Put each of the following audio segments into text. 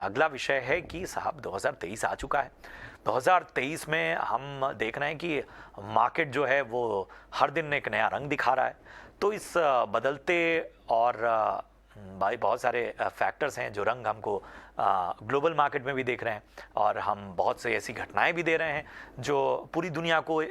अगला विषय है कि साहब 2023 आ चुका है। 2023 में हम देख रहे हैं कि मार्केट जो है वो हर दिन एक नया रंग दिखा रहा है। तो इस बदलते और भाई बहुत सारे फैक्टर्स हैं जो रंग हमको ग्लोबल मार्केट में भी देख रहे हैं, और हम बहुत से ऐसी घटनाएं भी दे रहे हैं जो पूरी दुनिया को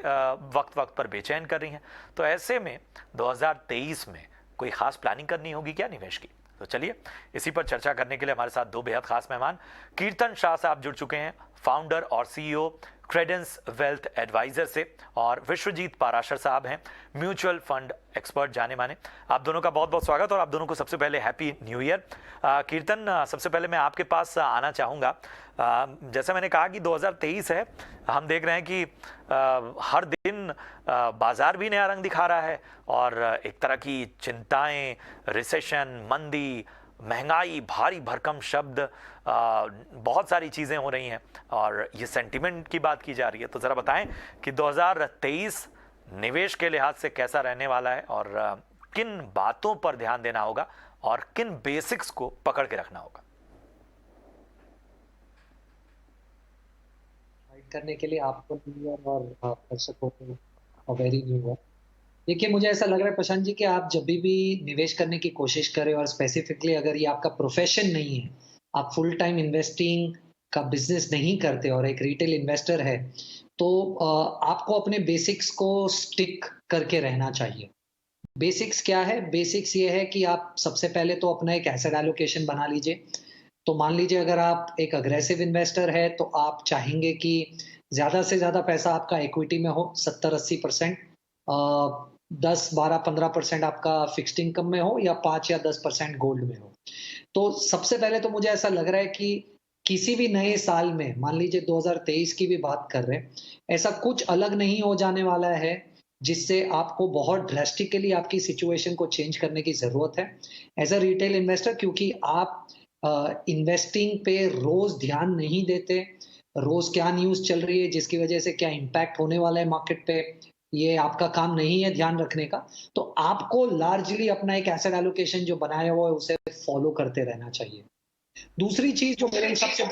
वक्त वक्त पर बेचैन कर रही हैं। तो ऐसे में 2023 में कोई खास प्लानिंग करनी होगी क्या निवेश की? तो चलिए इसी पर चर्चा करने के लिए हमारे साथ दो बेहद खास मेहमान कीर्तन शाह साहब जुड़ चुके हैं, फाउंडर और सीईओ क्रेडेंस वेल्थ एडवाइजर से, और विश्वजीत पाराशर साहब हैं, म्यूचुअल फंड एक्सपर्ट जाने माने। आप दोनों का बहुत बहुत स्वागत, और आप दोनों को सबसे पहले हैप्पी न्यू ईयर। कीर्तन, सबसे पहले मैं आपके पास आना चाहूँगा। जैसा मैंने कहा कि 2023 है, हम देख रहे हैं कि हर दिन बाजार भी नया रंग दिखा रहा है, और एक तरह की चिंताएं, रिसेशन, मंदी, महंगाई, भारी भरकम शब्द, बहुत सारी चीज़ें हो रही हैं, और ये सेंटिमेंट की बात की जा रही है। तो ज़रा बताएं कि 2023 निवेश के लिहाज से कैसा रहने वाला है, और किन बातों पर ध्यान देना होगा और किन बेसिक्स को पकड़ के रखना होगा। करने के लिए आपको न्यू ईयर और दर्शकों को वेरी न्यू ईयर। देखिए, मुझे ऐसा लग रहा है प्रशांत जी कि आप जब भी निवेश करने की कोशिश करें और स्पेसिफिकली अगर ये आपका प्रोफेशन नहीं है, आप फुल टाइम इन्वेस्टिंग का बिजनेस नहीं करते और एक रिटेल इन्वेस्टर है, तो आपको अपने बेसिक्स को स्टिक करके रहना चाहिए। बेसिक्स क्या है? बेसिक्स ये है कि आप सबसे पहले तो अपना एक एसेट एलोकेशन बना लीजिए। तो मान लीजिए अगर आप एक अग्रेसिव इन्वेस्टर है, तो आप चाहेंगे कि ज़्यादा से ज़्यादा पैसा आपका इक्विटी में हो, 70-80%, 10, 12, 15% आपका फिक्स्ड इनकम में हो, या 5 या 10% गोल्ड में हो। तो सबसे पहले तो मुझे ऐसा लग रहा है कि किसी भी नए साल में, मान लीजिए 2023 की भी बात कर रहे हैं, ऐसा कुछ अलग नहीं हो जाने वाला है, जिससे आपको बहुत ड्रास्टिकली आपकी सिचुएशन को चेंज करने की ज़रूरत है। एज़ अ रिटेल इन्वेस्टर, क्योंकि आप इन्वेस्टिंग पे रोज़ ध्यान नहीं देते, रोज़ क्या न्यूज़ चल रही है, जिसकी वजह से क्या इम्पैक्ट होने वाला है मार्केट पे, ये आपका काम नहीं है ध्यान रखने का। तो आपको लार्जली अपना एक एसेट एलोकेशन जो बनाया हुआ है, उसे फॉलो करते रहना चाहिए। दूसरी चीज़ जो मेरे हिसाब से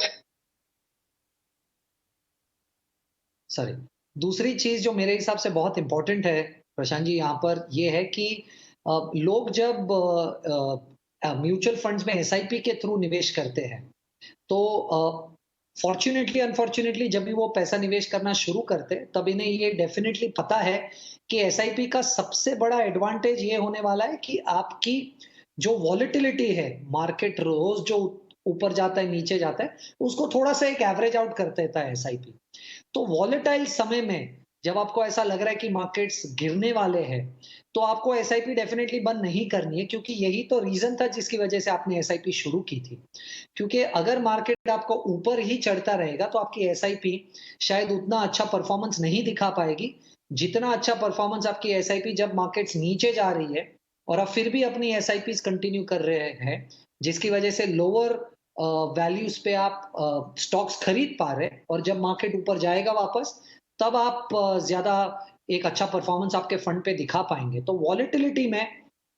सॉरी, दूसरी चीज़ जो मेरे हिसाब से बहुत इम्पोर्टेंट है, प्रशांत जी, यहाँ पर ये है कि लोग जब म्यूचुअल फंड्स में एसआईपी के थ्रू निवेश करते हैं, तो फॉर्च्यूनेटली अनफॉर्च्यूनेटली जब भी वो पैसा निवेश करना शुरू करते हैं, तब इन्हें ये डेफिनिटली पता है कि एसआईपी का सबसे बड़ा एडवांटेज ये होने वाला है कि आपकी जो वॉलेटिलिटी है, मार्केट रोज़ जो ऊपर जाता है, नीचे जाता है, उसको थोड़ा-सा एक एवरेज आउट कर देता है एसआईपी। तो वॉलेटाइल समय में जब आपको ऐसा लग रहा है कि मार्केट्स गिरने वाले हैं, तो आपको एसआईपी डेफिनिटली बंद नहीं करनी है, क्योंकि यही तो रीज़न था जिसकी वजह से आपने एसआईपी शुरू की थी। क्योंकि अगर मार्केट आपको ऊपर ही चढ़ता रहेगा, तो आपकी एसआईपी शायद उतना अच्छा परफॉर्मेंस नहीं दिखा पाएगी, जितना अच्छा परफॉर्मेंस आपकी एसआईपी जब मार्केट्स नीचे जा रही है और आप फिर भी अपनी एसआईपीज़ कंटिन्यू कर रहे हैं, जिसकी वजह से लोअर वैल्यूज़ पे आप स्टॉक्स खरीद पा रहे हैं, और जब मार्केट ऊपर जाएगा वापस, तब आप ज़्यादा एक अच्छा परफॉर्मेंस आपके फंड पे दिखा पाएँगे। तो वॉलेटिलिटी में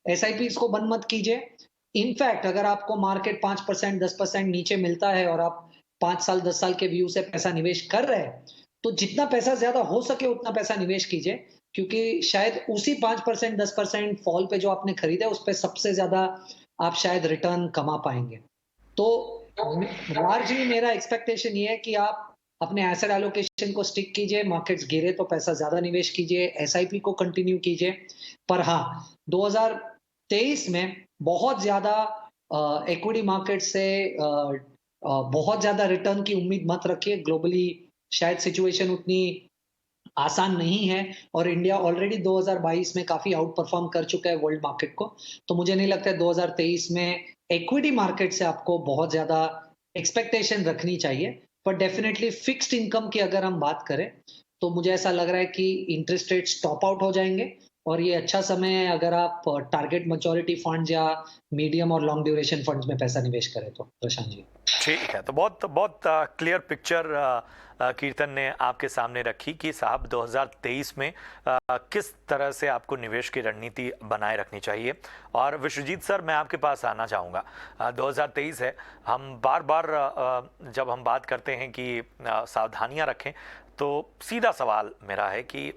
एसआईपीज़ को बंद मत कीजिए। इनफैक्ट अगर आपको मार्केट 5%, 10% नीचे मिलता है और आप 5 साल, 10 साल के व्यू से पैसा निवेश कर रहे हैं, तो जितना पैसा ज़्यादा हो सके उतना पैसा निवेश कीजिए, क्योंकि शायद उसी 5%, 10% फॉल पे जो आपने खरीदा है, उस पे सबसे ज़्यादा आप शायद रिटर्न कमा पाएँगे। तो लार्जली मेरा एक्सपेक्टेशन ये है कि आप अपने एसेट एलोकेशन को स्टिक कीजिए, मार्केट्स गिरे तो पैसा ज़्यादा निवेश कीजिए, एसआईपी को कंटिन्यू कीजिए। पर हाँ, 2023 में बहुत ज़्यादा इक्विटी मार्केट से बहुत ज़्यादा रिटर्न की उम्मीद मत रखिए। ग्लोबली शायद सिचुएशन उतनी आसान नहीं है, और इंडिया ऑलरेडी 2022 में काफ़ी आउट परफ़ॉर्म कर चुका है वर्ल्ड मार्केट को। तो मुझे नहीं लगता है 2023 में इक्विटी मार्केट से आपको बहुत ज़्यादा एक्सपेक्टेशन रखनी चाहिए। पर डेफ़िनेटली फ़िक्स्ड इनकम की अगर हम बात करें, तो मुझे ऐसा लग रहा है कि इंटरेस्ट रेट्स टॉप आउट हो जाएँगे, और ये अच्छा समय है अगर आप टारगेट मैच्योरिटी फंड्स या मीडियम और लॉन्ग ड्यूरेशन फंड्स में पैसा निवेश करें तो, प्रशांत जी। ठीक है, तो बहुत बहुत क्लियर पिक्चर कीर्तन ने आपके सामने रखी कि साहब 2023 में किस तरह से आपको निवेश की रणनीति बनाए रखनी चाहिए। और विश्वजीत सर, मैं आपके पास आना चाहूँगा। 2023 है, हम बार बार जब हम बात करते हैं कि सावधानियां रखें, तो सीधा सवाल मेरा है कि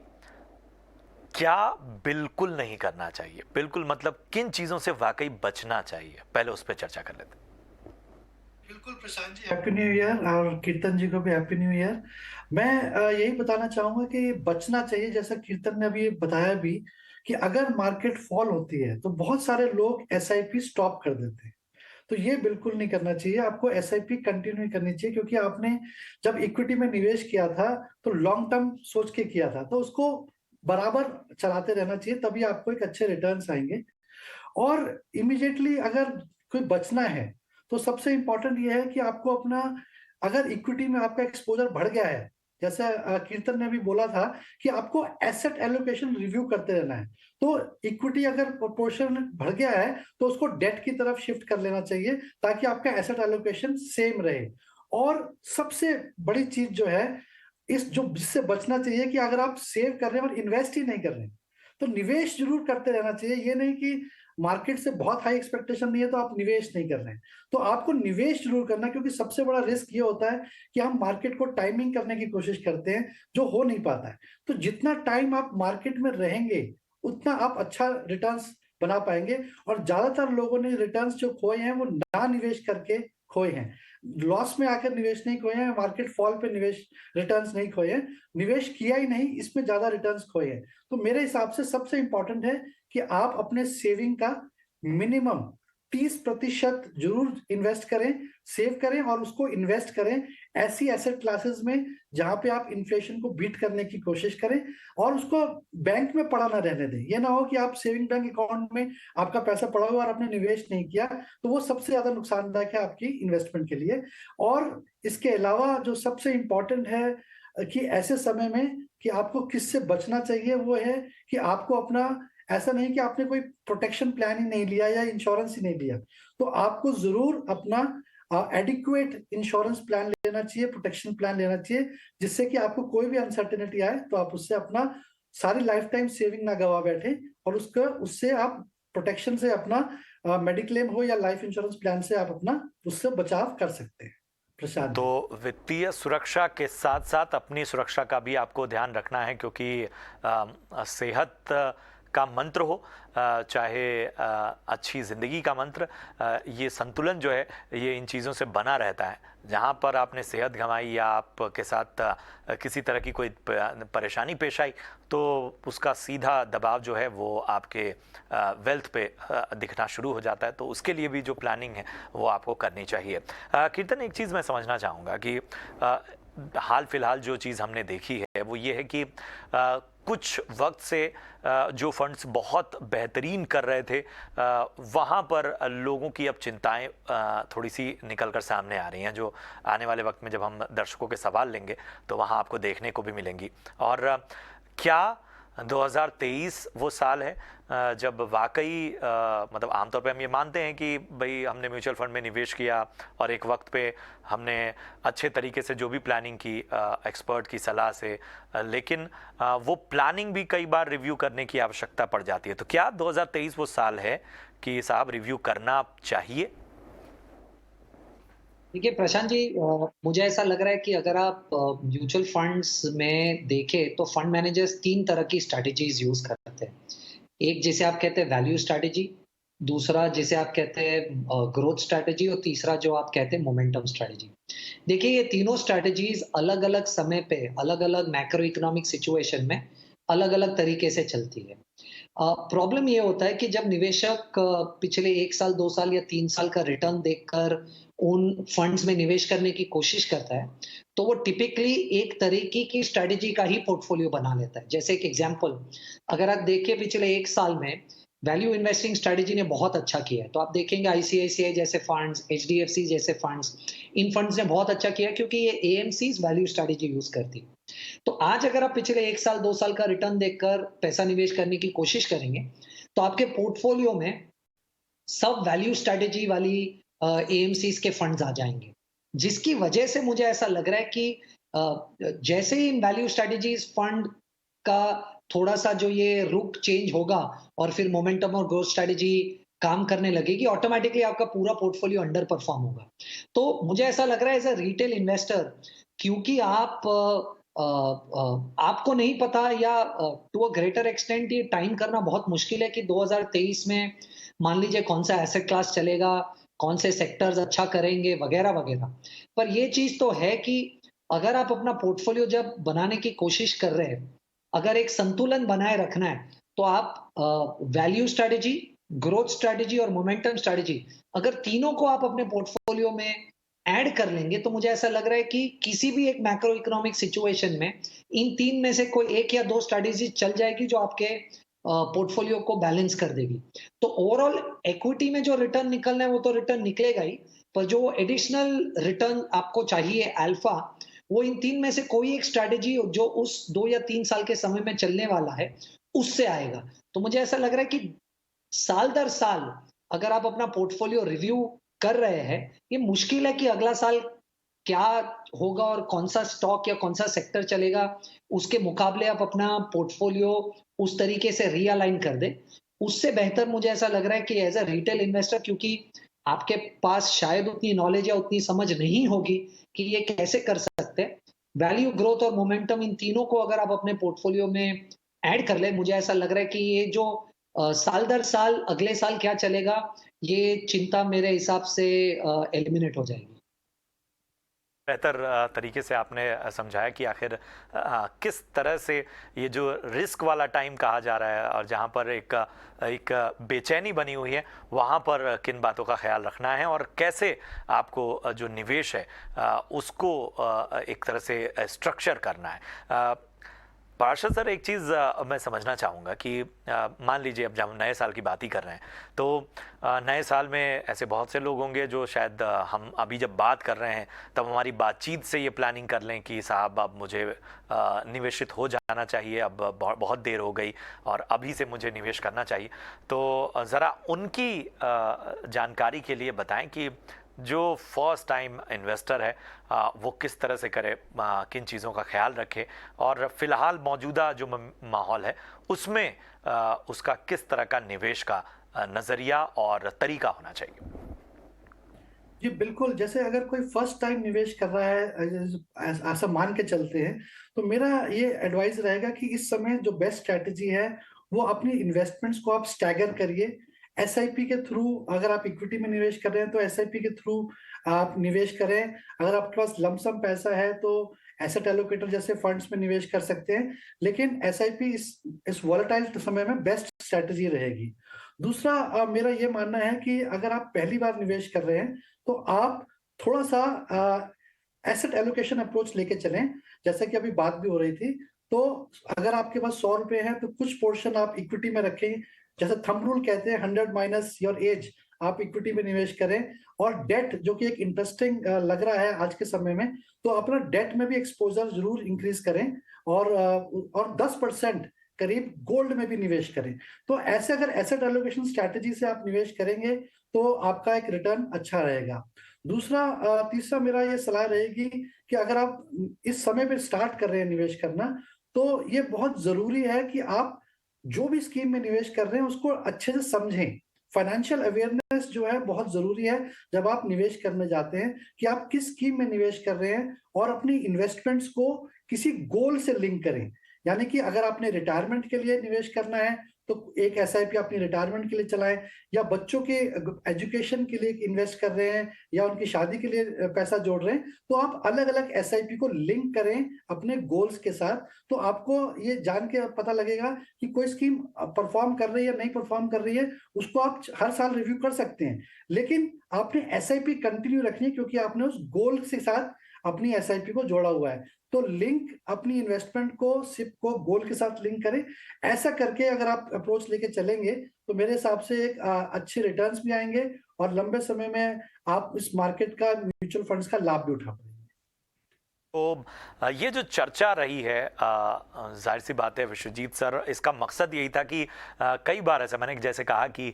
क्या बिल्कुल नहीं करना चाहिए? बिल्कुल मतलब किन चीज़ों से वाकई बचना चाहिए? पहले उस पर चर्चा कर लेते हैं। बिल्कुल Prashant ji, happy new year, और कीर्तन जी को भी हैप्पी न्यू ईयर। मैं यही बताना चाहूंगा कि बचना चाहिए, जैसा कीर्तन ने अभी बताया भी, कि अगर मार्केट फॉल होती है तो बहुत सारे लोग एसआईपी स्टॉप कर देते हैं। तो ये बिल्कुल नहीं करना चाहिए, आपको एसआईपी कंटिन्यू करनी चाहिए, क्योंकि आपने जब इक्विटी में निवेश किया था तो लॉन्ग टर्म सोच के किया था, तो उसको बराबर चलाते रहना चाहिए, तभी आपको एक अच्छे रिटर्न्स आएंगे। और इमीडिएटली अगर कोई बचना है तो सबसे इंपॉर्टेंट ये है कि आपको अपना, अगर इक्विटी में आपका एक्सपोजर बढ़ गया है, जैसा कीर्तन ने भी बोला था कि आपको एसेट एलोकेशन रिव्यू करते रहना है। तो इक्विटी अगर प्रोपोर्शन बढ़ गया है तो उसको डेट की तरफ शिफ्ट कर लेना चाहिए, ताकि आपका एसेट एलोकेशन सेम रहे। और सबसे बड़ी चीज जो है, इस जो जिससे बचना चाहिए, कि अगर आप सेव कर रहे हैं और इन्वेस्ट ही नहीं कर रहे हैं, तो निवेश जरूर करते रहना चाहिए। ये नहीं कि मार्केट से बहुत हाई एक्सपेक्टेशन नहीं है तो आप निवेश नहीं कर रहे हैं, तो आपको निवेश जरूर करना है। क्योंकि सबसे बड़ा रिस्क ये होता है कि हम मार्केट को टाइमिंग करने की कोशिश करते हैं, जो हो नहीं पाता है। तो जितना टाइम आप मार्केट में रहेंगे उतना आप अच्छा रिटर्न्स बना पाएंगे। और ज्यादातर लोगों ने रिटर्न्स जो खोए हैं वो ना निवेश करके खोए हैं, लॉस में आकर निवेश नहीं खोए हैं, मार्केट फॉल पे निवेश रिटर्न्स नहीं खोए हैं, निवेश किया ही नहीं, इसमें ज्यादा रिटर्न्स खोए हैं। तो मेरे हिसाब से सबसे इंपॉर्टेंट है कि आप अपने सेविंग का मिनिमम 30% जरूर इन्वेस्ट करें, सेव करें, और उसको इन्वेस्ट करें ऐसी एसेट क्लासेस में जहां पे आप इन्फ्लेशन को बीट करने की कोशिश करें, और उसको बैंक में पड़ा ना रहने दें। ये ना हो कि आप सेविंग बैंक अकाउंट में आपका पैसा पड़ा हुआ और आपने निवेश नहीं किया, तो वो सबसे ज्यादा नुकसानदायक है आपकी इन्वेस्टमेंट के लिए। और इसके अलावा जो सबसे इंपॉर्टेंट है कि ऐसे समय में कि आपको किससे बचना चाहिए, वो है कि आपको अपना, ऐसा नहीं कि आपने कोई प्रोटेक्शन प्लान ही नहीं लिया या इंश्योरेंस ही नहीं लिया, तो आपको जरूर अपना एडिक्वेट इंश्योरेंस प्लान लेना चाहिए, प्रोटेक्शन प्लान लेना चाहिए, जिससे कि आपको कोई भी अनसर्टेनिटी आए तो आप उससे अपना सारी लाइफ टाइम सेविंग ना गवा बैठे, और उससे आप प्रोटेक्शन से अपना मेडिक्लेम हो या लाइफ इंश्योरेंस प्लान से आप अपना उससे बचाव कर सकते हैं। प्रशांत तो जी, वित्तीय सुरक्षा के साथ साथ अपनी सुरक्षा का भी आपको ध्यान रखना है, क्योंकि सेहत का मंत्र हो, चाहे अच्छी ज़िंदगी का मंत्र, ये संतुलन जो है ये इन चीज़ों से बना रहता है। जहाँ पर आपने सेहत गंवाई या आपके साथ किसी तरह की कोई परेशानी पेश आई, तो उसका सीधा दबाव जो है वो आपके वेल्थ पे दिखना शुरू हो जाता है। तो उसके लिए भी जो प्लानिंग है वो आपको करनी चाहिए। कीर्तन, एक चीज़ मैं समझना चाहूँगा कि हाल फिलहाल जो चीज़ हमने देखी है वो ये है कि कुछ वक्त से जो फंड्स बहुत बेहतरीन कर रहे थे, वहाँ पर लोगों की अब चिंताएं थोड़ी सी निकल कर सामने आ रही हैं, जो आने वाले वक्त में जब हम दर्शकों के सवाल लेंगे तो वहाँ आपको देखने को भी मिलेंगी। और क्या 2023 वो साल है जब वाकई मतलब आमतौर पे हम ये मानते हैं कि भाई हमने म्यूचुअल फंड में निवेश किया और एक वक्त पे हमने अच्छे तरीके से जो भी प्लानिंग की एक्सपर्ट की सलाह से, लेकिन वो प्लानिंग भी कई बार रिव्यू करने की आवश्यकता पड़ जाती है। तो क्या 2023 वो साल है कि साहब रिव्यू करना चाहिए? देखिए प्रशांत जी, मुझे ऐसा लग रहा है कि अगर आप म्यूचुअल फंड्स में देखें तो फंड मैनेजर्स 3 तरह की स्ट्रैटेजीज यूज़ करते हैं। एक जिसे आप कहते हैं वैल्यू स्ट्रैटेजी, दूसरा जिसे आप कहते हैं ग्रोथ स्ट्रैटेजी, और तीसरा जो आप कहते हैं मोमेंटम स्ट्रैटेजी। देखिए ये तीनों स्ट्रैटेजीज अलग-अलग समय पे, अलग-अलग मैक्रो इकोनॉमिक सिचुएशन में अलग-अलग तरीके से चलती है। प्रॉब्लम ये होता है कि जब निवेशक पिछले 1 साल, 2 साल या 3 साल का रिटर्न देखकर उन फंड्स में निवेश करने की कोशिश करता है, तो वो टिपिकली एक तरीके की स्ट्रैटेजी का ही पोर्टफोलियो बना लेता है। जैसे एक एग्जांपल, अगर आप देखिए पिछले 1 साल में वैल्यू इन्वेस्टिंग स्ट्रैटेजी ने बहुत अच्छा किया है। तो आप देखेंगे आईसीआईसीआई जैसे फंड्स, एचडीएफसी जैसे फंड्स, इन फंड्स ने बहुत अच्छा किया क्योंकि ये एएमसीज वैल्यू स्ट्रैटेजी यूज़ करती है। तो आज अगर आप पिछले 1 साल, 2 साल का रिटर्न देखकर पैसा निवेश करने की कोशिश करेंगे, तो आपके पोर्टफोलियो में सब वैल्यू स्ट्रैटेजी वाली एएमसीज के फंड्स आ जाएँगे। जिसकी वजह से मुझे ऐसा लग रहा है कि जैसे ही इन वैल्यू स्ट्रेटजीज फंड का थोड़ा-सा जो ये रुख चेंज होगा और फिर मोमेंटम और ग्रोथ स्ट्रेटजी काम करने लगेगी, ऑटोमैटिकली आपका पूरा पोर्टफोलियो अंडर परफॉर्म होगा। तो मुझे ऐसा लग रहा है एज़ अ रिटेल इन्वेस्टर, क्योंकि आपको नहीं पता या टू अ ग्रेटर एक्सटेंट ये टाइम करना बहुत मुश्किल है कि 2023 में मान लीजिए कौन-सा एसेट क्लास चलेगा, कौन से सेक्टर्स अच्छा करेंगे वगैरह-वगैरह। पर ये चीज़ तो है कि अगर आप अपना पोर्टफोलियो जब बनाने की कोशिश कर रहे हैं, अगर एक संतुलन बनाए रखना है, तो आप वैल्यू स्ट्रैटेजी, ग्रोथ स्ट्रैटेजी और मोमेंटम स्ट्रैटेजी, अगर तीनों को आप अपने पोर्टफोलियो में ऐड कर लेंगे, तो मुझे ऐसा लग रहा है कि किसी भी एक मैक्रो इकोनॉमिक सिचुएशन में इन 3 में से कोई 1 या 2 स्ट्रैटेजी चल जाएगी जो आपके पोर्टफोलियो को बैलेंस कर देगी। तो ओवरऑल इक्विटी में जो रिटर्न निकलना है, वो तो रिटर्न निकलेगा ही, पर जो एडिशनल रिटर्न आपको चाहिए अल्फा, वो इन 3 में से कोई एक स्ट्रैटेजी जो उस 2 या 3 साल के समय में चलने वाला है, उससे आएगा। तो मुझे ऐसा लग रहा है कि साल दर साल अगर आप अपना पोर्टफोलियो रिव्यू कर रहे हैं, ये मुश्किल है कि अगला साल क्या होगा और कौन-सा स्टॉक या कौन-सा सेक्टर चलेगा, उसके मुकाबले आप अपना पोर्टफोलियो उस तरीके से रीअलाइन कर दें। उससे बेहतर मुझे ऐसा लग रहा है कि एज़ अ रिटेल इन्वेस्टर, क्योंकि आपके पास शायद उतनी नॉलेज या उतनी समझ नहीं होगी कि ये कैसे कर सकते हैं। वैल्यू, ग्रोथ और मोमेंटम, इन तीनों को अगर आप अपने पोर्टफोलियो में ऐड कर लें, मुझे ऐसा लग रहा है कि ये जो साल दर साल अगले साल क्या चलेगा, ये चिंता मेरे हिसाब से एलिमिनेट हो जाएगी। बेहतर तरीके से आपने समझाया कि आखिर किस तरह से ये जो रिस्क वाला टाइम कहा जा रहा है और जहाँ पर एक बेचैनी बनी हुई है, वहाँ पर किन बातों का ख्याल रखना है और कैसे आपको जो निवेश है उसको एक तरह से स्ट्रक्चर करना है। पार्षद सर, एक चीज़ मैं समझना चाहूँगा कि मान लीजिए अब जब हम नए साल की बात ही कर रहे हैं, तो नए साल में ऐसे बहुत से लोग होंगे जो शायद हम अभी जब बात कर रहे हैं तब हमारी बातचीत से ये प्लानिंग कर लें कि साहब अब मुझे निवेशित हो जाना चाहिए, अब बहुत देर हो गई और अभी से मुझे निवेश करना चाहिए। तो ज़रा उनकी जानकारी के लिए बताएं कि जो फर्स्ट टाइम इन्वेस्टर है वो किस तरह से करे, किन चीज़ों का ख्याल रखे और फिलहाल मौजूदा जो माहौल है उसमें उसका किस तरह का निवेश का नज़रिया और तरीका होना चाहिए। जी बिल्कुल, जैसे अगर कोई फर्स्ट टाइम निवेश कर रहा है ऐसा मान के चलते हैं, तो मेरा ये एडवाइस रहेगा कि इस समय जो बेस्ट स्ट्रैटेजी है, वो अपनी इन्वेस्टमेंट्स को आप स्टैगर करिए। एसआईपी के थ्रू अगर आप इक्विटी में निवेश कर रहे हैं, तो एसआईपी के थ्रू आप निवेश करें। अगर आपके पास लमसम पैसा है, तो एसेट एलोकेटर जैसे फंड्स में निवेश कर सकते हैं। लेकिन एसआईपी इस वोलेटाइल समय में बेस्ट स्ट्रैटेजी रहेगी। दूसरा मेरा ये मानना है कि अगर आप पहली बार निवेश कर रहे हैं, तो आप थोड़ा-सा एसेट एलोकेशन अप्रोच लेके चलें, जैसा कि अभी बात भी हो रही थी। तो अगर आपके पास ₹100 हैं, तो कुछ पोर्शन आप इक्विटी में रखें। जैसे थंब रूल कहते हैं 100 माइनस योर एज, आप इक्विटी में निवेश करें। और डेट, जो कि एक इंटरेस्टिंग लग रहा है आज के समय में, तो अपना डेट में भी एक्सपोज़र ज़रूर इंक्रीज़ करें और 10% करीब गोल्ड में भी निवेश करें। तो ऐसे अगर एसेट एलोकेशन स्ट्रैटेजी से आप निवेश करेंगे, तो आपका एक रिटर्न अच्छा रहेगा। तीसरा मेरा ये सलाह रहेगी कि अगर आप इस समय पे स्टार्ट कर रहे हैं निवेश करना, तो ये बहुत ज़रूरी है कि आप जो भी स्कीम में निवेश कर रहे हैं, उसको अच्छे से समझें। फाइनेंशियल अवेयरनेस जो है बहुत ज़रूरी है जब आप निवेश करने जाते हैं, कि आप किस स्कीम में निवेश कर रहे हैं और अपनी इन्वेस्टमेंट्स को किसी गोल से लिंक करें। यानी कि अगर आपने रिटायरमेंट के लिए निवेश करना है, तो एक एसआईपी अपनी रिटायरमेंट के लिए चलाएँ, या बच्चों के एजुकेशन के लिए इन्वेस्ट कर रहे हैं या उनकी शादी के लिए पैसा जोड़ रहे हैं, तो आप अलग-अलग एसआईपी को लिंक करें अपने गोल्स के साथ। तो आपको ये जान के पता लगेगा कि कोई स्कीम परफॉर्म कर रही है या नहीं परफॉर्म कर रही है, उसको आप हर साल रिव्यू कर सकते हैं। लेकिन आपने एसआईपी कंटिन्यू रखनी है, क्योंकि आपने उस गोल के साथ अपनी एसआईपी को जोड़ा हुआ है। तो लिंक अपनी इन्वेस्टमेंट को, सिप को गोल के साथ लिंक करें। ऐसा करके अगर आप अप्रोच लेके चलेंगे, तो मेरे हिसाब से एक अच्छे रिटर्न्स भी आएँगे और लंबे समय में आप इस मार्केट का, म्यूचुअल फंड्स का लाभ भी उठा पाएँगे। तो ये जो चर्चा रही है, जाहिर सी बात है विश्वजीत सर, इसका मकसद यही था कि कई बार ऐसा मैंने जैसे कहा कि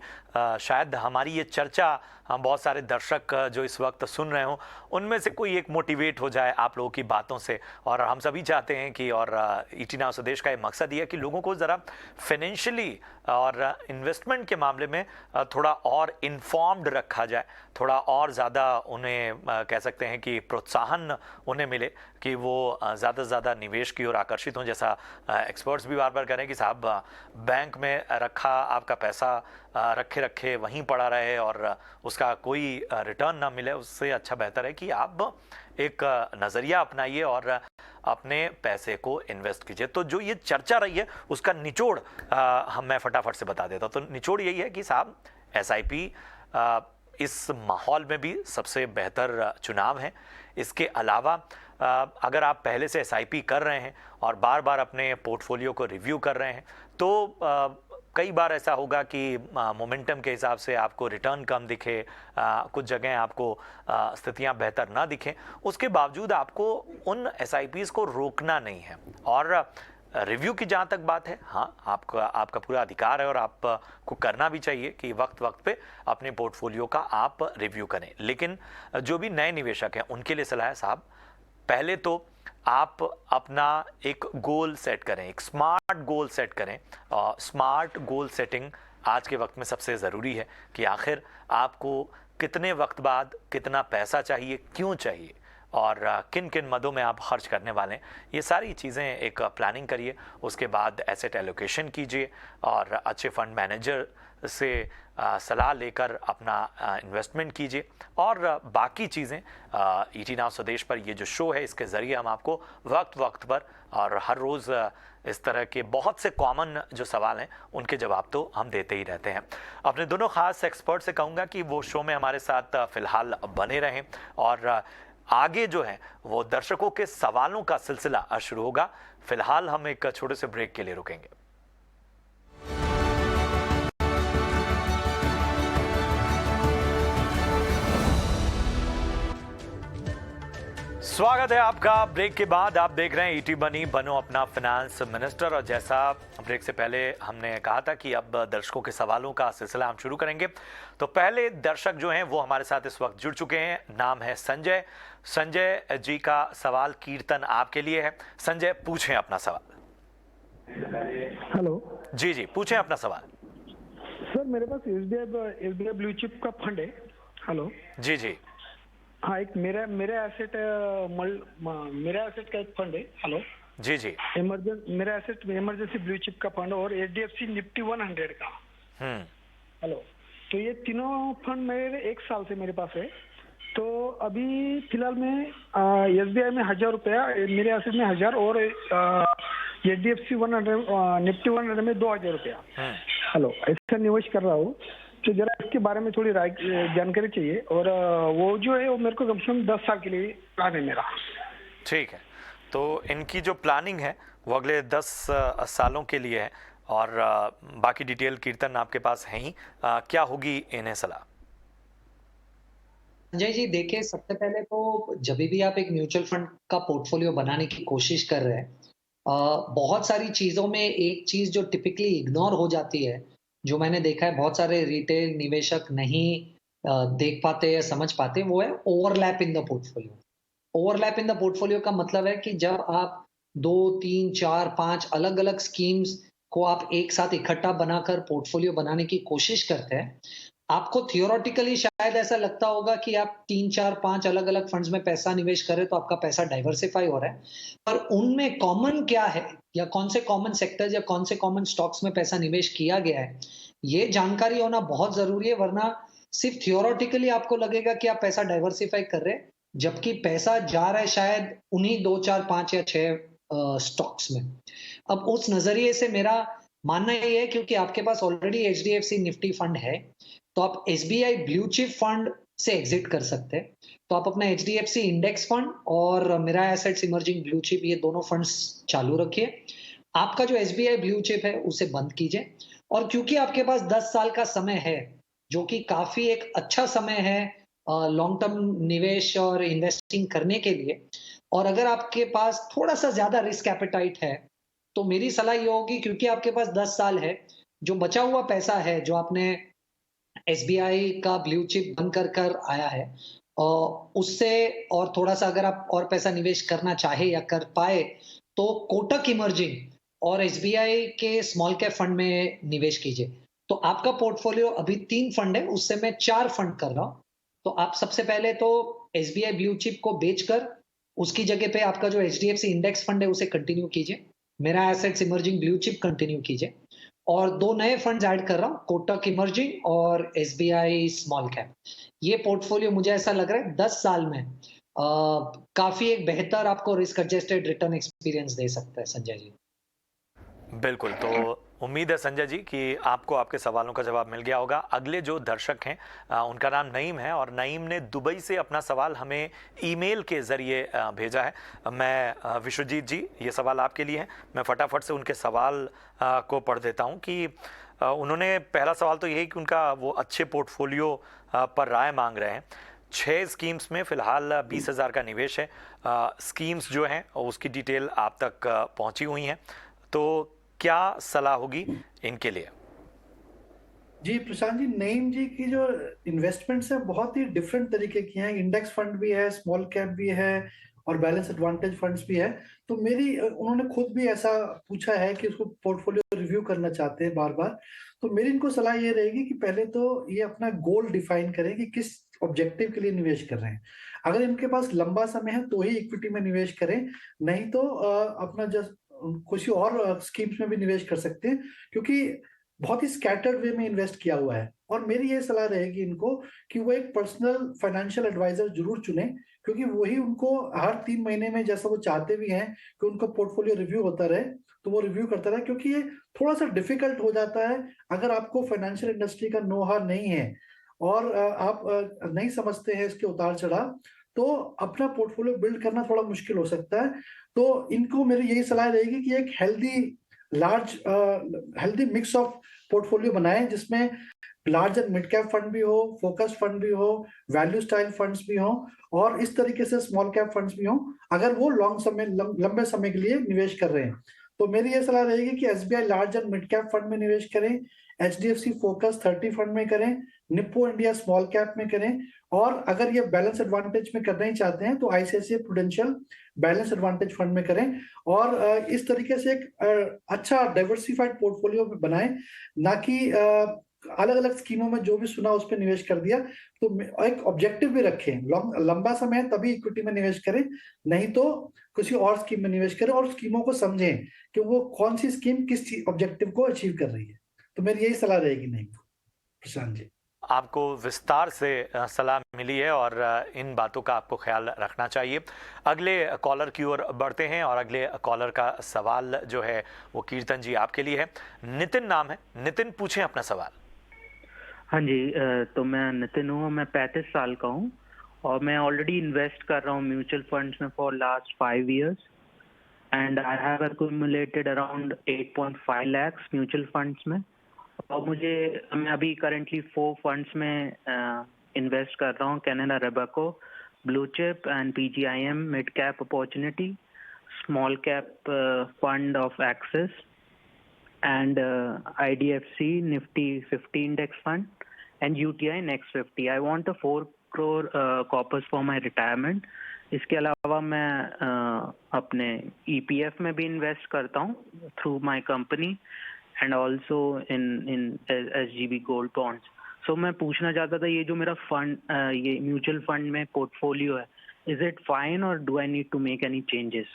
शायद हमारी ये चर्चा हम बहुत सारे दर्शक जो इस वक्त सुन रहे हो, उनमें से कोई एक मोटिवेट हो जाए आप लोगों की बातों से। और हम सभी चाहते हैं कि, और ईटी नाउ स्वदेश का ये मकसद ये है कि लोगों को ज़रा फाइनेंशियली और इन्वेस्टमेंट के मामले में थोड़ा और इन्फॉर्म्ड रखा जाए, थोड़ा और ज़्यादा उन्हें कह सकते हैं कि प्रोत्साहन उन्हें मिले कि वो ज़्यादा से ज़्यादा निवेश की ओर आकर्षित हों। जैसा एक्सपर्ट्स भी बार बार कह रहे हैं कि साहब बैंक में रखा आपका पैसा रखे रखे वहीं पड़ा रहे और उसका कोई रिटर्न ना मिले, उससे अच्छा बेहतर है कि आप एक नज़रिया अपनाइए और अपने पैसे को इन्वेस्ट कीजिए। तो जो ये चर्चा रही है उसका निचोड़ मैं फटाफट से बता देता हूँ। तो निचोड़ यही है कि साहब एसआईपी इस माहौल में भी सबसे बेहतर चुनाव है। इसके अलावा अगर आप पहले से एसआईपी कर रहे हैं और बार बार अपने पोर्टफोलियो को रिव्यू कर रहे हैं तो कई बार ऐसा होगा कि मोमेंटम के हिसाब से आपको रिटर्न कम दिखे, कुछ जगह आपको स्थितियां बेहतर ना दिखें, उसके बावजूद आपको उन एसआईपीज़ को रोकना नहीं है। और रिव्यू की जहाँ तक बात है, हाँ आपका पूरा अधिकार है और आपको करना भी चाहिए कि वक्त वक्त पे अपने पोर्टफोलियो का आप रिव्यू करें। लेकिन जो भी नए निवेशक हैं उनके लिए सलाह है साहब, पहले तो आप अपना एक गोल सेट करें, एक स्मार्ट गोल सेट करें। स्मार्ट गोल सेटिंग आज के वक्त में सबसे ज़रूरी है कि आखिर आपको कितने वक्त बाद कितना पैसा चाहिए, क्यों चाहिए और किन किन मदों में आप खर्च करने वाले हैं, ये सारी चीज़ें एक प्लानिंग करिए। उसके बाद एसेट एलोकेशन कीजिए और अच्छे फंड मैनेजर से सलाह लेकर अपना इन्वेस्टमेंट कीजिए। और बाकी चीज़ें ईटी नाउ स्वदेश पर ये जो शो है इसके ज़रिए हम आपको वक्त वक्त पर और हर रोज़ इस तरह के बहुत से कॉमन जो सवाल हैं उनके जवाब तो हम देते ही रहते हैं। अपने दोनों ख़ास एक्सपर्ट से कहूँगा कि वो शो में हमारे साथ फ़िलहाल बने रहें और आगे जो है वो दर्शकों के सवालों का सिलसिला शुरू होगा। फिलहाल हम एक छोटे से ब्रेक के लिए रुकेंगे। स्वागत है आपका ब्रेक के बाद। आप देख रहे हैं ईटी मनी, बनो अपना फाइनेंस मिनिस्टर। और जैसा ब्रेक से पहले हमने कहा था कि अब दर्शकों के सवालों का सिलसिला हम शुरू करेंगे। तो पहले दर्शक जो हैं वो हमारे साथ इस वक्त जुड़ चुके हैं। नाम है संजय। संजय जी का सवाल कीर्तन आपके लिए है। संजय पूछें अपना सवाल। हेलो जी जी पूछें अपना सवाल। सर, मेरे पास एसबीआई ब्लू चिप का फंड है। हेलो जी जी हाँ, एक मेरा एसेट का एक फंड है। हेलो जी जी मेरा एसेट इमरजेंसी ब्लू चिप का फंड और एचडीएफसी निफ्टी 100 का। हेलो, तो ये तीनों फंड मेरे एक साल से मेरे पास है। तो अभी फिलहाल में एसबीआई में 1000 रुपया, मेरे एसेट में 1000 और एचडीएफसी 100 निफ्टी 100 में 2000 रुपया। हेलो, ऐसा निवेश कर रहा हूँ, तो जरा इसके बारे में थोड़ी जानकारी चाहिए। और वो जो है वो मेरे को कम से कम 10 साल के लिए प्लान है मेरा। ठीक है, तो इनकी जो प्लानिंग है वो अगले 10 सालों के लिए है और बाकी डिटेल कीर्तन आपके पास है ही। क्या होगी इन्हें सलाह? संजय जी देखिए, सबसे पहले तो जब भी आप एक म्यूचुअल फंड का पोर्टफोलियो बनाने की कोशिश कर रहे हैं, बहुत सारी चीजों में एक चीज जो टिपिकली इग्नोर हो जाती है, जो मैंने देखा है बहुत सारे रिटेल निवेशक नहीं देख पाते या समझ पाते, वो है overlap in the portfolio. Overlap in the portfolio का मतलब है कि जब आप 2, 3, 4, 5 अलग-अलग स्कीम्स को आप एक साथ इकट्ठा बनाकर पोर्टफोलियो बनाने की कोशिश करते हैं, आपको थियोरेटिकली शायद ऐसा लगता होगा कि आप 3, 4, 5 अलग-अलग फंड्स में पैसा निवेश कर रहे हैं तो आपका पैसा डाइवर्सिफाई हो रहा है। पर उनमें कॉमन क्या है या कौन से कॉमन सेक्टर्स या कौन से कॉमन स्टॉक्स में पैसा निवेश किया गया है, ये जानकारी होना बहुत ज़रूरी है। वरना सिर्फ थियोरेटिकली आपको लगेगा कि आप पैसा डाइवर्सिफाई कर रहे हैं, जबकि पैसा जा रहा है शायद उन्हीं 2, 4, 5 या 6 स्टॉक्स में। अब उस नज़रिए से मेरा मानना ये है, क्योंकि आपके पास ऑलरेडी एचडीएफसी निफ्टी फंड है, तो आप एसबीआई ब्लू चिप फंड से एग्जिट कर सकते हैं। तो आप अपना एचडीएफसी इंडेक्स फंड और मेरा एसेट्स इमर्जिंग ब्लू चिप, ये दोनों फंड्स चालू रखिए। आपका जो एसबीआई ब्लू चिप है उसे बंद कीजिए। और क्योंकि आपके पास 10 साल का समय है, जो कि काफी एक अच्छा समय है लॉन्ग टर्म निवेश और इन्वेस्टिंग करने के लिए, और अगर आपके पास थोड़ा सा ज्यादा रिस्क एपेटाइट है, तो मेरी सलाह ये होगी, क्योंकि आपके पास 10 साल है, जो बचा हुआ पैसा है जो आपने एसबीआई का ब्लू चिप बन कर आया है। उससे और थोड़ा-सा अगर आप और पैसा निवेश करना चाहे या कर पाए, तो कोटक इमर्जिंग और एसबीआई के स्मॉल कैप फंड में निवेश कीजिए। तो आपका पोर्टफोलियो अभी 3 फंड है, उससे मैं 4 फंड कर रहा हूँ। तो आप सबसे पहले तो एसबीआई ब्लू चिप को बेचकर उसकी जगह पे आपका जो एचडीएफसी इंडेक्स फंड है उसे कंटिन्यू कीजिए। मेरा assets emerging blue chip continue कीजिए और 2 नए फंड्स ऐड कर रहा हूँ, कोटक इमर्जिंग और एसबीआई स्मॉल कैप। ये पोर्टफोलियो मुझे ऐसा लग रहा है 10 साल में काफ़ी एक बेहतर आपको रिस्क एडजस्टेड रिटर्न एक्सपीरियंस दे सकता है संजय जी। बिल्कुल, तो उम्मीद है संजय जी कि आपको आपके सवालों का जवाब मिल गया होगा। अगले जो दर्शक हैं उनका नाम नईम है और नईम ने दुबई से अपना सवाल हमें ईमेल के ज़रिए भेजा है। मैं विश्वजीत जी, ये सवाल आपके लिए है। मैं फटाफट से उनके सवाल को पढ़ देता हूँ कि उन्होंने पहला सवाल तो यही कि उनका वो अच्छे पोर्टफोलियो पर राय मांग रहे हैं। 6 स्कीम्स में फ़िलहाल 20,000 का निवेश है। स्कीम्स जो हैं उसकी डिटेल आप तक पहुँची हुई हैं, तो क्या सलाह होगी इनके लिए? जी प्रशांत जी, नईम जी की जो इन्वेस्टमेंट्स है बहुत ही डिफरेंट तरीके की हैं। इंडेक्स फंड भी है, स्मॉल कैप भी है और बैलेंस एडवांटेज फंड्स भी है। तो मेरी उन्होंने खुद भी ऐसा पूछा है कि उसको पोर्टफोलियो रिव्यू करना चाहते हैं बार बार। तो मेरी इनको सलाह ये रहेगी कि पहले तो ये अपना गोल डिफाइन करें कि किस ऑब्जेक्टिव के लिए निवेश कर रहे हैं। अगर इनके पास लंबा समय है तो ही इक्विटी में निवेश करें, नहीं तो अपना जस्ट किसी और स्कीम्स में भी निवेश कर सकते हैं, क्योंकि बहुत ही स्कैटर्ड वे में इन्वेस्ट किया हुआ है। और मेरी ये सलाह रहेगी इनको कि वो एक पर्सनल फाइनेंशियल एडवाइजर जरूर चुने, क्योंकि वही उनको हर 3 महीने में, जैसा वो चाहते भी हैं कि उनका पोर्टफोलियो रिव्यू होता रहे, तो वो रिव्यू करता रहे। क्योंकि ये थोड़ा सा डिफिकल्ट हो जाता है अगर आपको फाइनेंशियल इंडस्ट्री का नो हाउ नहीं है और आप नहीं समझते हैं इसके उतार चढ़ाव, तो अपना पोर्टफोलियो बिल्ड करना थोड़ा मुश्किल हो सकता है। तो इनको मेरी यही सलाह रहेगी कि एक हेल्दी मिक्स ऑफ पोर्टफोलियो बनाएं, जिसमें large and mid cap fund भी हो, फोकस फंड भी हो, वैल्यू स्टाइल फंड्स भी हो और इस तरीके से स्मॉल कैप फंड्स भी हो, अगर वो लंबे समय के लिए निवेश कर रहे हैं। तो मेरी ये सलाह रहेगी कि SBI large and mid cap fund में निवेश करें, एचडीएफसी फोकस 30 फंड में करें, निप्पो इंडिया स्मॉल कैप में करें, और अगर ये बैलेंस एडवांटेज में करना ही चाहते हैं तो ICICI prudential balance advantage fund में करें। और इस तरीके से एक अच्छा डाइवर्सिफाइड पोर्टफोलियो बनाएं, ना कि अलग अलग स्कीमों में जो भी सुना उस पर निवेश कर दिया। तो एक ऑब्जेक्टिव भी रखें, लंबा समय है तभी इक्विटी में निवेश करें, नहीं तो किसी और स्कीम में निवेश करें और स्कीमों को समझें कि वो कौन सी स्कीम किस ऑब्जेक्टिव को अचीव कर रही है। तो मेरी यही सलाह रहेगी। नहीं प्रशांत जी, आपको विस्तार से सलाह मिली है और इन बातों का आपको ख्याल रखना चाहिए। अगले कॉलर की ओर बढ़ते हैं और अगले कॉलर का सवाल जो है वो कीर्तन जी आपके लिए है। नितिन नाम है, नितिन पूछें अपना सवाल। हाँ जी, तो मैं नितिन हूँ, मैं 35 साल का हूँ और मैं ऑलरेडी इन्वेस्ट कर रहा हूँ म्यूचुअल फंड्स में for last 5 years and I have accumulated around 8.5 lakhs mutual funds में। और मैं अभी करेंटली 4 फंड्स में इन्वेस्ट कर रहा हूँ, Canada Robeco, blue chip and PGIM mid cap opportunity, small cap fund of Axis and IDFC Nifty 50 index fund and UTI Next 50. I want a 4 crore corpus for my retirement. इसके अलावा मैं अपने EPF में भी invest करता हूँ through my company and also in SGB gold bonds. So मैं पूछना चाहता था, ये जो मेरा फंड, ये म्यूचुअल फंड में पोर्टफोलियो है, इज इट फाइन और do I need to make any changes?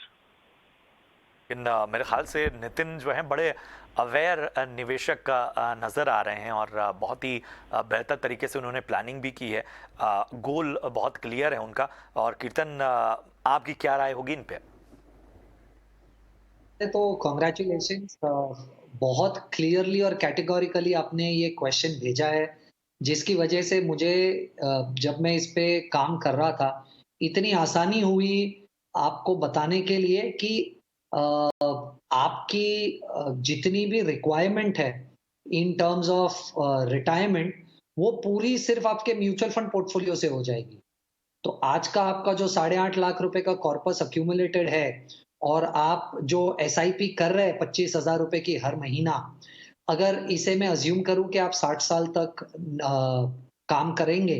मेरे ख्याल से नितिन जो है बड़े अवेयर निवेशक नज़र आ रहे हैं और बहुत ही बेहतर तरीके से उन्होंने प्लानिंग भी की है। गोल बहुत क्लियर है उनका। और कीर्तन, आपकी क्या राय होगी इन पे? तो कॉन्ग्रेचुलेशंस, बहुत क्लियरली और कैटेगोरिकली आपने ये क्वेश्चन भेजा है, जिसकी वजह से मुझे जब मैं इस पे काम कर रहा था इतनी आसानी हुई आपको बताने के लिए कि आपकी जितनी भी रिक्वायरमेंट है इन टर्म्स ऑफ रिटायरमेंट, वो पूरी सिर्फ आपके म्यूचुअल फंड पोर्टफोलियो से हो जाएगी। तो आज का आपका जो 8.5 लाख रुपए का कॉर्पस अक्यूमुलेटेड है और आप जो एसआईपी कर रहे हैं 25,000 रुपए की हर महीना, अगर इसे मैं अज्यूम करूँ कि आप 60 साल तक काम करेंगे,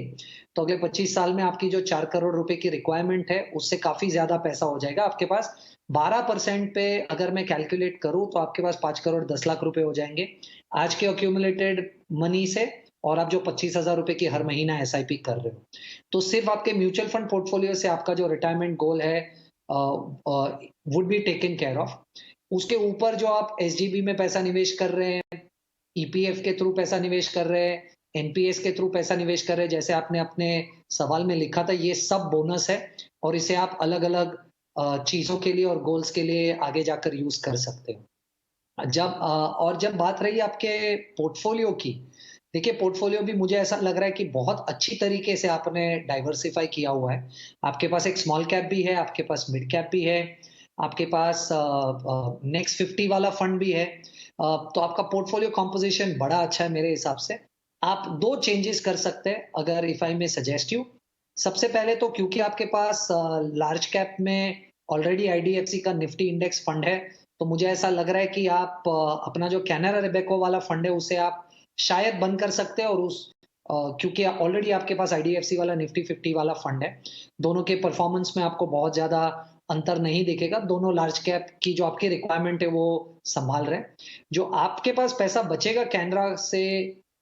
तो अगले 25 साल में आपकी जो 4 करोड़ रुपए की रिक्वायरमेंट है, उससे काफ़ी ज़्यादा पैसा हो जाएगा। आपके पास 12% पे अगर मैं कैलकुलेट करूँ, तो आपके पास 5 करोड़ 10 लाख रुपए हो जाएँगे। आज के एक्यूमुलेटेड मनी से और आप जो 25,000 रुपए की हर महीना एसआईपी कर रहे हो। तो सिर्फ़ आपके म्यूचुअल फंड पोर्टफोलियो से आपका जो रिटायरमेंट गोल है would be taken care of. उसके ऊपर जो आप एसजीबी में पैसा निवेश कर रहे हैं, ईपीएफ के थ्रू पैसा निवेश कर रहे हैं, एनपीएस के थ्रू पैसा निवेश कर रहे हैं, जैसे आपने अपने सवाल में लिखा था, ये सब बोनस है और इसे आप अलग-अलग चीज़ों के लिए और गोल्स के लिए आगे जाकर यूज़ कर सकते हो। जब बात रही आपके पोर्टफोलियो की, देखिए पोर्टफोलियो भी मुझे ऐसा लग रहा है कि बहुत अच्छी तरीके से आपने डाइवर्सिफ़ाई किया हुआ है। आपके पास एक स्मॉल कैप भी है, आपके पास मिड कैप भी है, आपके पास नेक्स्ट 50 वाला फंड भी है। तो आपका पोर्टफोलियो कंपोजिशन बड़ा अच्छा है मेरे हिसाब से। आप 2 चेंजेस कर सकते हैं अगर if I may suggest you. सबसे पहले तो क्योंकि आपके पास लार्ज कैप में ऑलरेडी आईडीएफसी का निफ्टी इंडेक्स फंड है, तो मुझे ऐसा लग रहा है कि आप अपना जो कैनरा रोबेको वाला फंड है, उसे आप शायद बंद कर सकते हैं और क्योंकि ऑलरेडी आपके पास आईडीएफसी वाला निफ्टी 50 वाला फंड है। दोनों के परफॉर्मेंस में आपको बहुत ज़्यादा अंतर नहीं दिखेगा। दोनों लार्ज कैप की जो आपकी रिक्वायरमेंट है, वो संभाल रहे हैं। जो आपके पास पैसा बचेगा कैनरा से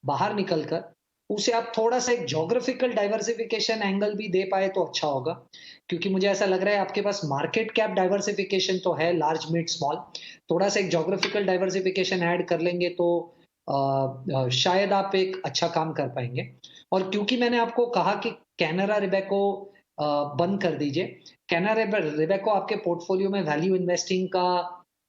बाहर निकल कर, उसे आप थोड़ा-सा एक ज्योग्राफिकल डाइवर्सिफिकेशन एंगल भी दे पाए तो अच्छा होगा। क्योंकि मुझे ऐसा लग रहा है आपके पास मार्केट कैप डाइवर्सिफिकेशन तो है लार्ज, मिड, स्मॉल। थोड़ा-सा एक ज्योग्राफिकल डाइवर्सिफिकेशन ऐड कर लेंगे तो शायद आप एक अच्छा काम कर पाएँगे। और क्योंकि मैंने आपको कहा कि कैनरा रोबेको बंद कर दीजिए। कैनरा रोबेको आपके पोर्टफोलियो में वैल्यू इन्वेस्टिंग का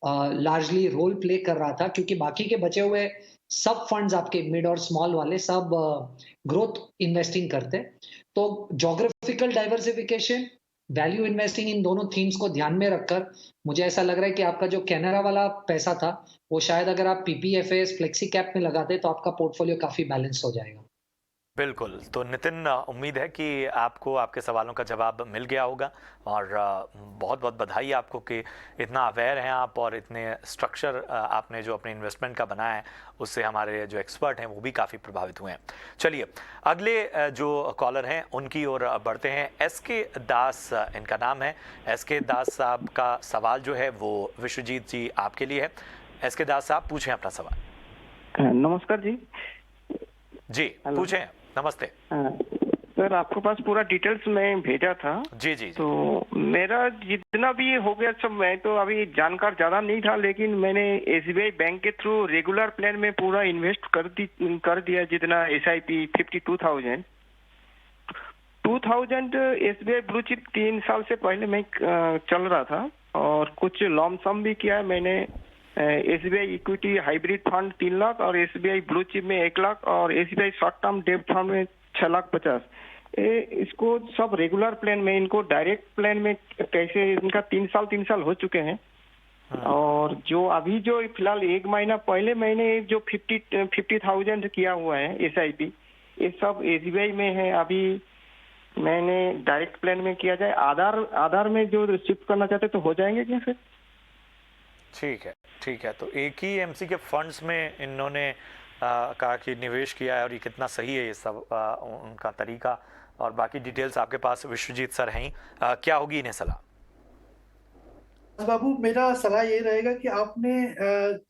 लार्जली रोल प्ले कर रहा था क्योंकि बाकी के बचे हुए सब फंड्स आपके मिड और स्मॉल वाले सब ग्रोथ इन्वेस्टिंग करते हैं। तो geographical diversification, value investing in दोनों थीम्स को ध्यान में रखकर मुझे ऐसा लग रहा है कि आपका जो कैनरा वाला पैसा था, वो शायद अगर आप पीपीएफएस, फ्लेक्सी कैप में लगाते तो आपका पोर्टफोलियो काफ़ी बैलेंस हो जाएगा। बिल्कुल। तो नितिन, उम्मीद है कि आपको आपके सवालों का जवाब मिल गया होगा और बहुत-बहुत बधाई आपको कि इतना अवेयर हैं आप और इतने स्ट्रक्चर आपने जो अपने इन्वेस्टमेंट का बनाया है, उससे हमारे जो एक्सपर्ट हैं वो भी काफ़ी प्रभावित हुए हैं। चलिए, अगले जो कॉलर हैं उनकी ओर बढ़ते हैं। एसके दास इनका नाम है। एसके दास साहब का सवाल जो है वो विश्वजीत जी आपके लिए है। एसके दास साहब, पूछें अपना सवाल। नमस्कार जी। जी, पूछें। नमस्ते सर, आपके पास पूरा डिटेल्स मैं भेजा था। जी जी। तो मेरा जितना भी हो गया सब, मैं तो अभी जानकार ज्यादा नहीं था, लेकिन मैंने एसबीआई बैंक के थ्रू रेगुलर प्लान में पूरा इन्वेस्ट कर दिया जितना एसआईपी 52,000 एसबीआई ब्लू चिप 3 साल से पहले मैं चल रहा था और कुछ लॉम सम भी किया है मैंने। SBI equity hybrid fund 3 lakh और एसबीआई ब्लू चिप में 1 लाख और एसबीआई शॉर्ट टर्म डेब्ट फंड में 6,50,000। इसको सब रेगुलर प्लान में, इनको डायरेक्ट प्लान में कैसे, इनका 3 साल हो चुके हैं। और जो अभी जो फिलहाल 1 महीना पहले मैंने जो 50,000 किया हुआ है एसआईपी, ये सब एसबीआई में है। अभी मैंने डायरेक्ट प्लान में किया जाए, आधार में जो शिफ्ट करना चाहते तो हो जाएंगे क्या सर? ठीक है। तो एक ही एमसी के फंड्स में इन्होंने कहा कि निवेश किया है और ये कितना सही है, ये सब उनका तरीका और बाकी डिटेल्स आपके पास विश्वजीत सर हैं। क्या होगी इन्हें सलाह? बाबू, मेरा सलाह यही रहेगा कि आपने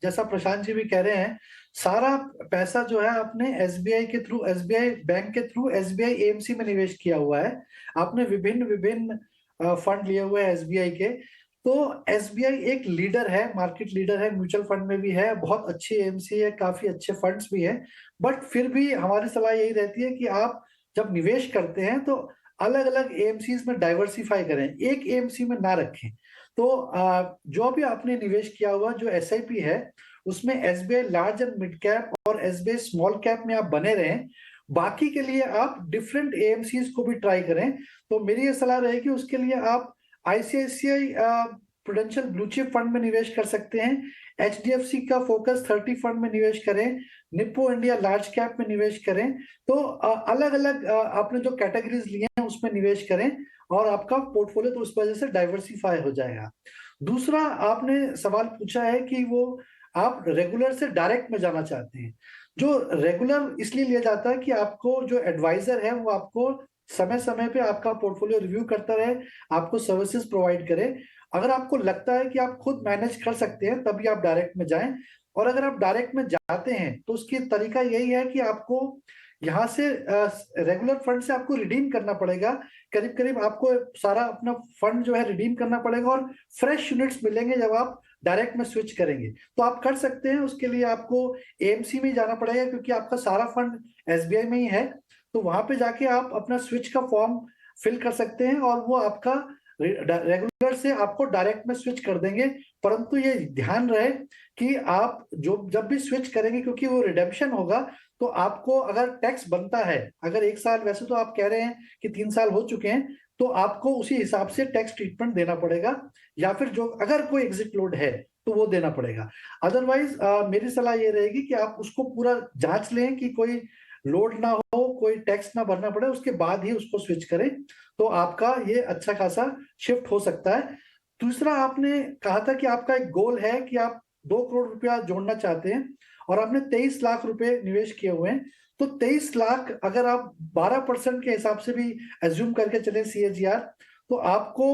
जैसा प्रशांत जी भी कह रहे हैं, सारा पैसा जो है आपने एसबीआई के थ्रू, एसबीआई बैंक के थ्रू एसबीआई एएमसी में निवेश किया हुआ है। आपने विभिन्न फंड लिए हुए हैं एसबीआई के। तो एसबीआई एक लीडर है, मार्केट लीडर है, म्यूचुअल फंड में भी है, बहुत अच्छी एएमसी है, काफी अच्छे फंड्स भी हैं। बट फिर भी हमारी सलाह यही रहती है कि आप जब निवेश करते हैं तो अलग अलग एएमसीज में डाइवर्सिफाई करें, एक एएमसी में ना रखें। तो जो भी आपने निवेश किया हुआ जो एसआईपी है, उसमें SBI large and mid cap और एसबीआई स्मॉल कैप में आप बने रहें। बाकी के लिए आप डिफरेंट एएमसीज को भी ट्राई करें। तो मेरी ये सलाह रहेगी, उसके लिए आप ICICI prudential blue chip fund में निवेश कर सकते हैं, एचडीएफसी का फोकस 30 फंड में निवेश करें, निप्पो इंडिया लार्ज कैप में निवेश करें। तो अलग अलग आपने जो कैटेगरीज लिए हैं उसमें निवेश करें और आपका पोर्टफोलियो तो उस वजह से डाइवर्सिफाई हो जाएगा। दूसरा, आपने सवाल पूछा है कि वो आप रेगुलर से डायरेक्ट में जाना चाहते हैं। जो रेगुलर इसलिए लिया जाता है कि आपको जो एडवाइजर है वो आपको समय-समय पे आपका पोर्टफोलियो रिव्यू करता रहे, आपको सर्विसेज प्रोवाइड करे। अगर आपको लगता है कि आप खुद मैनेज कर सकते हैं, तभी आप डायरेक्ट में जाएँ, और अगर आप डायरेक्ट में जाते हैं, तो उसकी तरीका यही है कि आपको यहाँ से रेगुलर फंड से आपको रिडीम करना पड़ेगा। करीब-करीब आपको सारा अपना फंड जो है रिडीम करना पड़ेगा, और फ्रेश यूनिट्स मिलेंगे जब आप डायरेक्ट में स्विच करेंगे। तो आप कर सकते हैं, उसके लिए आपको एएमसी में जाना पड़ेगा, क्योंकि आपका सारा फंड एसबीआई में ही है। तो वहाँ पे जाके आप अपना स्विच का फॉर्म फिल कर सकते हैं, और वो आपका रेगुलर से आपको डायरेक्ट में स्विच कर देंगे। परंतु ये ध्यान रहे कि आप जब भी स्विच करेंगे, क्योंकि वो रिडेम्पशन होगा, तो आपको अगर टैक्स बनता है, अगर 1 साल, वैसे तो आप कह रहे हैं कि 3 साल हो चुके हैं, तो आपको उसी हिसाब से टैक्स ट्रीटमेंट देना पड़ेगा, या फिर जो अगर कोई एग्जिट लोड है तो वो देना पड़ेगा। अदरवाइज मेरी सलाह ये रहेगी कि आप उसको पूरा जांच लें कि कोई लोड ना हो, कोई टैक्स ना भरना पड़े, उसके बाद ही उसको स्विच करें, तो आपका ये अच्छा खासा शिफ्ट हो सकता है। दूसरा, आपने कहा था कि आपका एक गोल है कि आप 2 करोड़ रुपया जोड़ना चाहते हैं, और आपने 23 लाख रुपए निवेश किए हुए हैं। तो 23 लाख अगर आप 12% के हिसाब से भी एज्यूम करके चले CAGR, तो आपको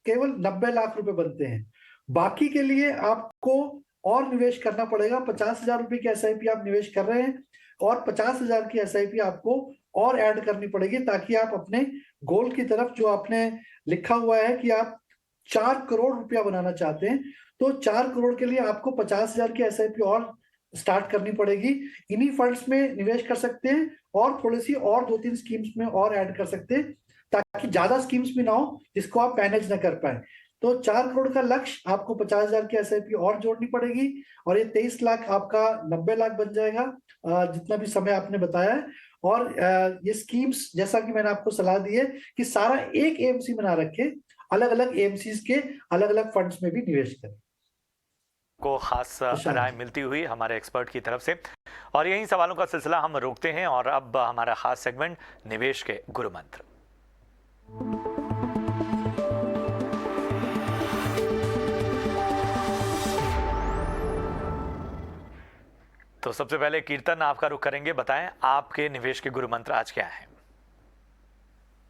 केवल 90 लाख रुपए बनते हैं। बाकी के लिए आपको और निवेश करना पड़ेगा। 50,000 रुपए की SIP आप निवेश कर रहे हैं, और 50,000 की SIP आपको और ऐड करनी पड़ेगी, ताकि आप अपने गोल की तरफ, जो आपने लिखा हुआ है कि आप 4 करोड़ रुपया बनाना चाहते हैं, तो 4 करोड़ के लिए आपको 50,000 की SIP और स्टार्ट करनी पड़ेगी। इन्हीं फंड्स में निवेश कर सकते हैं, और थोड़ी सी और 2-3 स्कीम्स में और ऐड कर सकते हैं, ताकि ज्यादा स्कीम्स भी ना हो जिसको आप मैनेज ना कर पाए। तो 4 करोड़ का लक्ष्य, आपको 50,000 की SIP और जोड़नी पड़ेगी, और ये 23 लाख आपका 90 लाख बन जाएगा, जितना भी समय आपने बताया है। और ये स्कीम्स, जैसा कि मैंने आपको सलाह दी है कि सारा एक AMC में ना रखें, अलग-अलग AMCs के अलग-अलग फंड्स में भी निवेश करें। को खास राय मिलती हुई हमारे एक्सपर्ट की तरफ से, और यही सवालों का सिलसिला हम रोकते हैं, और अब हमारा खास सेगमेंट निवेश के गुरु मंत्र। तो सबसे पहले कीर्तन, आपका रुख करेंगे। बताएं आपके निवेश के गुरु मंत्र आज क्या है?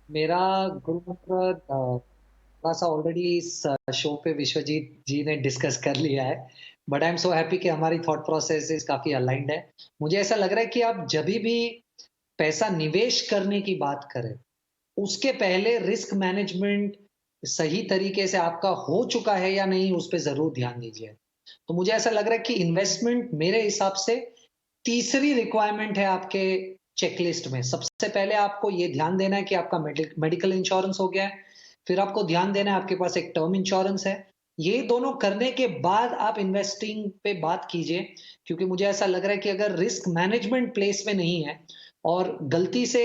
मेरा गुरु मंत्र थोड़ा सा ऑलरेडी इस शो पे विश्वजीत जी ने डिस्कस कर लिया है, but I am so happy कि हमारी थॉट प्रोसेस काफी अलाइंड है। मुझे ऐसा लग रहा है कि आप जब भी पैसा निवेश करने की बात करें, उसके पहले रिस्क मैनेजमेंट सही तरीके से आपका हो चुका है या नहीं, उस पर जरूर ध्यान दीजिए। तो मुझे ऐसा लग रहा है कि इन्वेस्टमेंट मेरे हिसाब से तीसरी रिक्वायरमेंट है आपके चेकलिस्ट में। सबसे पहले आपको ये ध्यान देना है कि आपका मेडिकल इंश्योरेंस हो गया है, फिर आपको ध्यान देना है आपके पास एक टर्म इंश्योरेंस है। ये दोनों करने के बाद आप इन्वेस्टिंग पे बात कीजिए, क्योंकि मुझे ऐसा लग रहा है कि अगर रिस्क मैनेजमेंट प्लेस में नहीं है और गलती से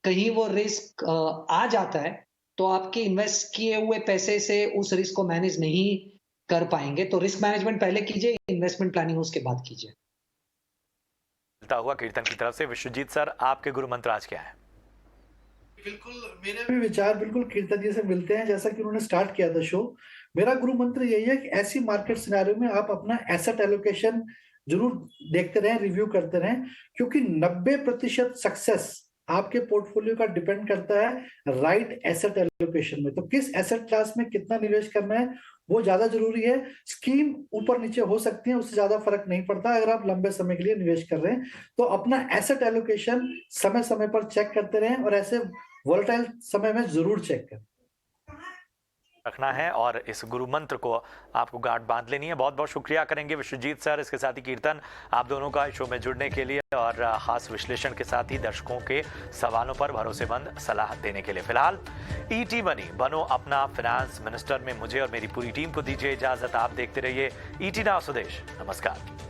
कहीं वो रिस्क आ जाता है, तो आपके इन्वेस्ट किए हुए पैसे से उस रिस्क को मैनेज नहीं कर पाएंगे। तो रिस्क मैनेजमेंट पहले कीजिए, इन्वेस्टमेंट प्लानिंग उसके बाद कीजिए। मिलता हुआ कीर्तन की तरफ से। विश्वजीत सर, आपके गुरु मंत्र आज क्या है? बिल्कुल, मेरे भी विचार बिल्कुल कीर्तन जी से मिलते हैं। जैसा कि उन्होंने स्टार्ट किया था शो, मेरा गुरु मंत्र यही है कि ऐसी मार्केट सिनेरियो में आप अपना एसेट एलोकेशन जरूर देखते रहें, रिव्यू करते रहें, क्योंकि 90% सक्सेस आपके पोर्टफोलियो का डिपेंड करता है राइट एसेट एलोकेशन में। तो किस एसेट क्लास में कितना निवेश करना है, वो ज्यादा जरूरी है। स्कीम ऊपर नीचे हो सकती है, उससे ज्यादा फर्क नहीं पड़ता अगर आप लंबे समय के लिए निवेश कर रहे हैं। तो अपना एसेट एलोकेशन समय समय पर चेक करते रहें, और ऐसे वोलेटाइल समय में जरूर चेक करें, रखना है, और इस गुरु मंत्र को आपको गांठ बांध लेनी है। बहुत बहुत शुक्रिया करेंगे विश्वजीत सर, इसके साथ ही कीर्तन, आप दोनों का इस शो में जुड़ने के लिए, और खास विश्लेषण के साथ ही दर्शकों के सवालों पर भरोसेमंद सलाह देने के लिए। फिलहाल ईटी मनी बनो अपना फाइनेंस मिनिस्टर में मुझे और मेरी पूरी टीम को दीजिए इजाजत। आप देखते रहिए ईटी नाउ स्वदेश। नमस्कार।